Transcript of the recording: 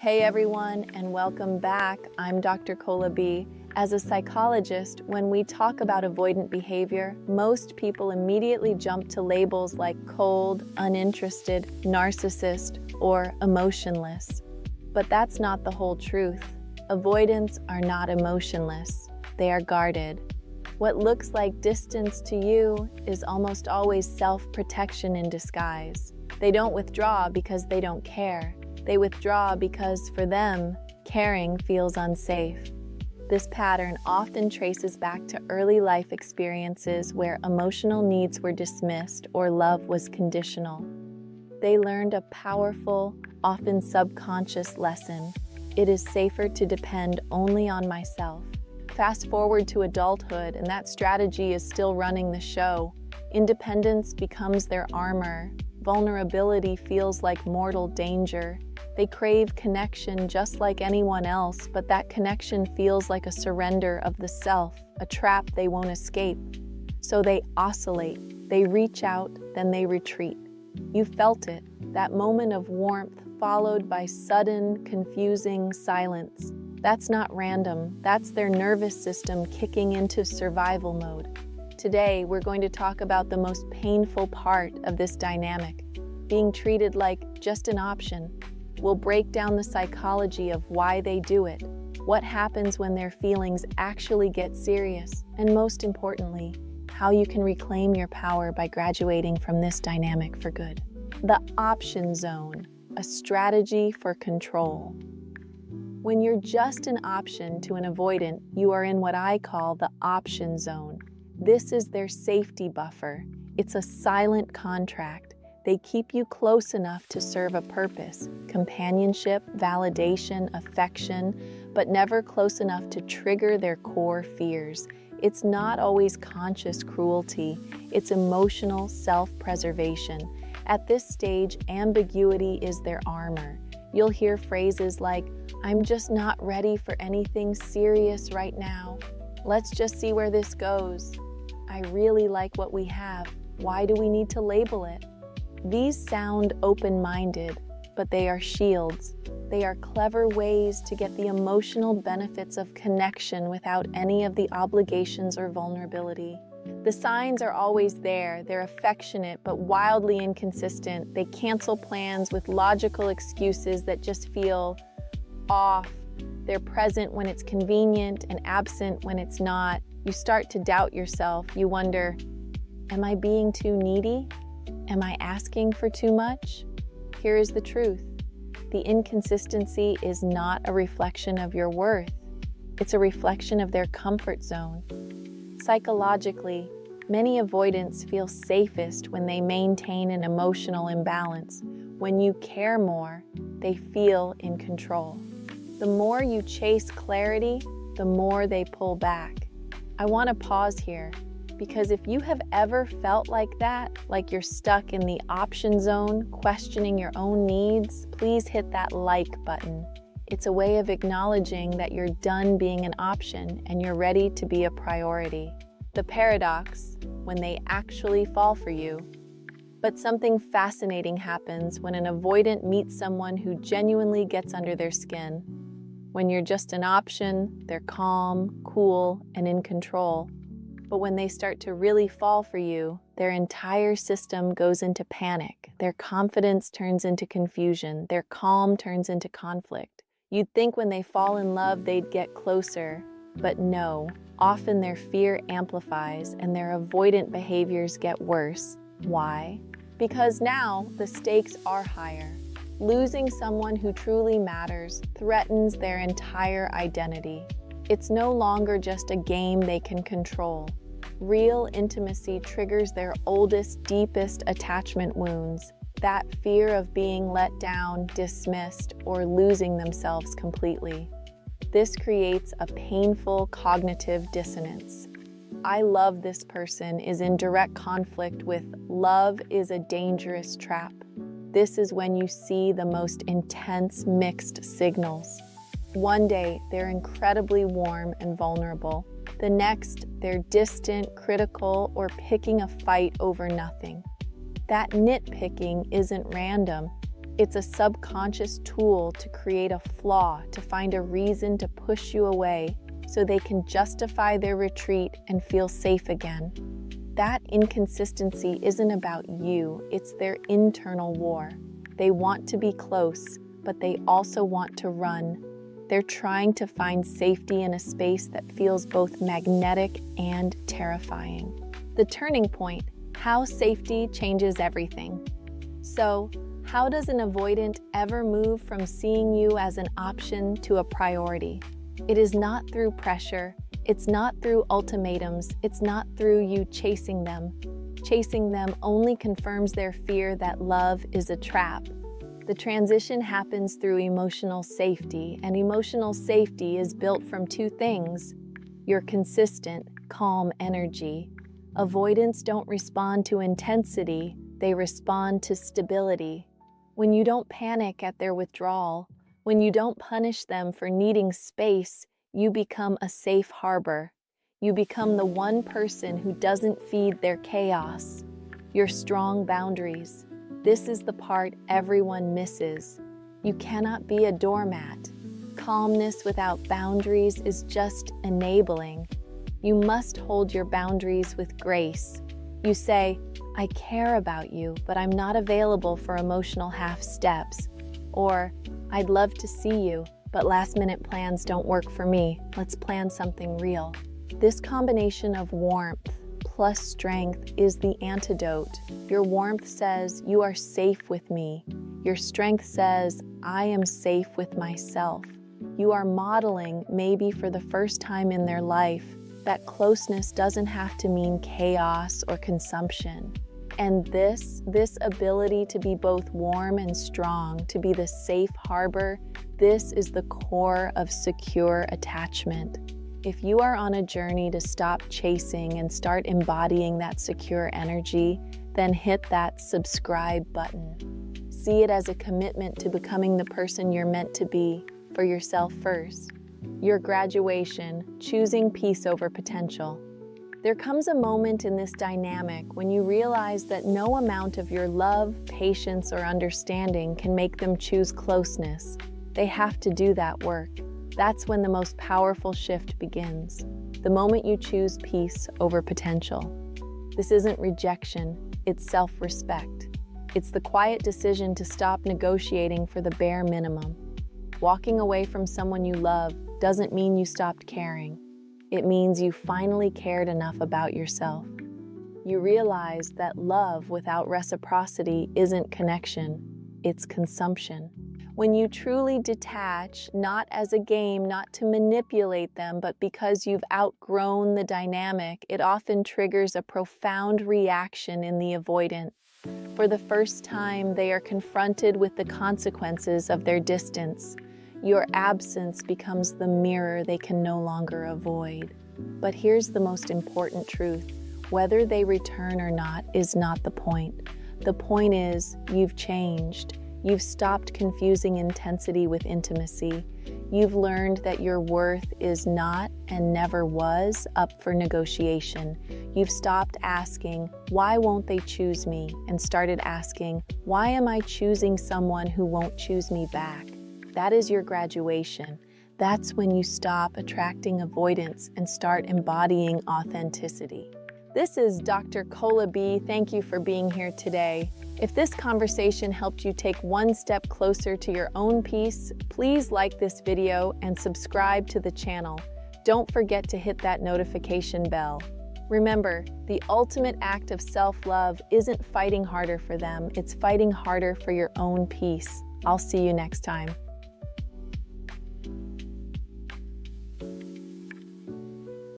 Hey everyone, and welcome back. I'm Dr. Kola B. As a psychologist, when we talk about avoidant behavior, most people immediately jump to labels like cold, uninterested, narcissist, or emotionless. But that's not the whole truth. Avoidants are not emotionless. They are guarded. What looks like distance to you is almost always self-protection in disguise. They don't withdraw because they don't care. They withdraw because, for them, caring feels unsafe. This pattern often traces back to early life experiences where emotional needs were dismissed or love was conditional. They learned a powerful, often subconscious lesson. It is safer to depend only on myself. Fast forward to adulthood, and that strategy is still running the show. Independence becomes their armor. Vulnerability feels like mortal danger. They crave connection just like anyone else, but that connection feels like a surrender of the self, a trap they won't escape. So they oscillate. They reach out, then they retreat. You felt it, that moment of warmth followed by sudden, confusing silence. That's not random. That's their nervous system kicking into survival mode. Today, we're going to talk about the most painful part of this dynamic, being treated like just an option. We'll break down the psychology of why they do it, what happens when their feelings actually get serious, and most importantly, how you can reclaim your power by graduating from this dynamic for good. The option zone, a strategy for control. When you're just an option to an avoidant, you are in what I call the option zone. This is their safety buffer. It's a silent contract. They keep you close enough to serve a purpose, companionship, validation, affection, but never close enough to trigger their core fears. It's not always conscious cruelty, it's emotional self-preservation. At this stage, ambiguity is their armor. You'll hear phrases like, "I'm just not ready for anything serious right now. Let's just see where this goes. I really like what we have. Why do we need to label it?" These sound open-minded, but they are shields. They are clever ways to get the emotional benefits of connection without any of the obligations or vulnerability. The signs are always there. They're affectionate but wildly inconsistent. They cancel plans with logical excuses that just feel off. They're present when it's convenient and absent when it's not. You start to doubt yourself. You wonder, am I being too needy? Am I asking for too much? Here is the truth. The inconsistency is not a reflection of your worth. It's a reflection of their comfort zone. Psychologically, many avoidants feel safest when they maintain an emotional imbalance. When you care more, they feel in control. The more you chase clarity, the more they pull back. I want to pause here, because if you have ever felt like that, like you're stuck in the option zone, questioning your own needs, please hit that like button. It's a way of acknowledging that you're done being an option and you're ready to be a priority. The paradox, when they actually fall for you. But something fascinating happens when an avoidant meets someone who genuinely gets under their skin. When you're just an option, they're calm, cool, and in control. But when they start to really fall for you, their entire system goes into panic. Their confidence turns into confusion. Their calm turns into conflict. You'd think when they fall in love, they'd get closer. But no, often their fear amplifies and their avoidant behaviors get worse. Why? Because now the stakes are higher. Losing someone who truly matters threatens their entire identity. It's no longer just a game they can control. Real intimacy triggers their oldest, deepest attachment wounds, that fear of being let down, dismissed, or losing themselves completely. This creates a painful cognitive dissonance. "I love this person" is in direct conflict with "love is a dangerous trap." This is when you see the most intense mixed signals. One day, they're incredibly warm and vulnerable. The next, they're distant, critical, or picking a fight over nothing. That nitpicking isn't random. It's a subconscious tool to create a flaw, to find a reason to push you away so they can justify their retreat and feel safe again. That inconsistency isn't about you, it's their internal war. They want to be close, but they also want to run. They're trying to find safety in a space that feels both magnetic and terrifying. The turning point: how safety changes everything. So, how does an avoidant ever move from seeing you as an option to a priority? It is not through pressure, it's not through ultimatums, it's not through you chasing them. Chasing them only confirms their fear that love is a trap. The transition happens through emotional safety, and emotional safety is built from two things: your consistent, calm energy. Avoidants don't respond to intensity, they respond to stability. When you don't panic at their withdrawal, when you don't punish them for needing space, you become a safe harbor. You become the one person who doesn't feed their chaos. Your strong boundaries. This is the part everyone misses. You cannot be a doormat. Calmness without boundaries is just enabling. You must hold your boundaries with grace. You say, "I care about you, but I'm not available for emotional half steps." Or, "I'd love to see you, but last-minute plans don't work for me. Let's plan something real." This combination of warmth plus strength is the antidote. Your warmth says, "You are safe with me." Your strength says, "I am safe with myself." You are modeling, maybe for the first time in their life, that closeness doesn't have to mean chaos or consumption. And this ability to be both warm and strong, to be the safe harbor, this is the core of secure attachment. If you are on a journey to stop chasing and start embodying that secure energy, then hit that subscribe button. See it as a commitment to becoming the person you're meant to be, for yourself first. Your graduation, choosing peace over potential. There comes a moment in this dynamic when you realize that no amount of your love, patience, or understanding can make them choose closeness. They have to do that work. That's when the most powerful shift begins. The moment you choose peace over potential. This isn't rejection, it's self-respect. It's the quiet decision to stop negotiating for the bare minimum. Walking away from someone you love doesn't mean you stopped caring. It means you finally cared enough about yourself. You realize that love without reciprocity isn't connection, it's consumption. When you truly detach, not as a game, not to manipulate them, but because you've outgrown the dynamic, it often triggers a profound reaction in the avoidant. For the first time, they are confronted with the consequences of their distance. Your absence becomes the mirror they can no longer avoid. But here's the most important truth. Whether they return or not is not the point. The point is, you've changed. You've stopped confusing intensity with intimacy. You've learned that your worth is not, and never was, up for negotiation. You've stopped asking, "Why won't they choose me?" and started asking, "Why am I choosing someone who won't choose me back?" That is your graduation. That's when you stop attracting avoidance and start embodying authenticity. This is Dr. Cola B. Thank you for being here today. If this conversation helped you take one step closer to your own peace, please like this video and subscribe to the channel. Don't forget to hit that notification bell. Remember, the ultimate act of self-love isn't fighting harder for them, it's fighting harder for your own peace. I'll see you next time.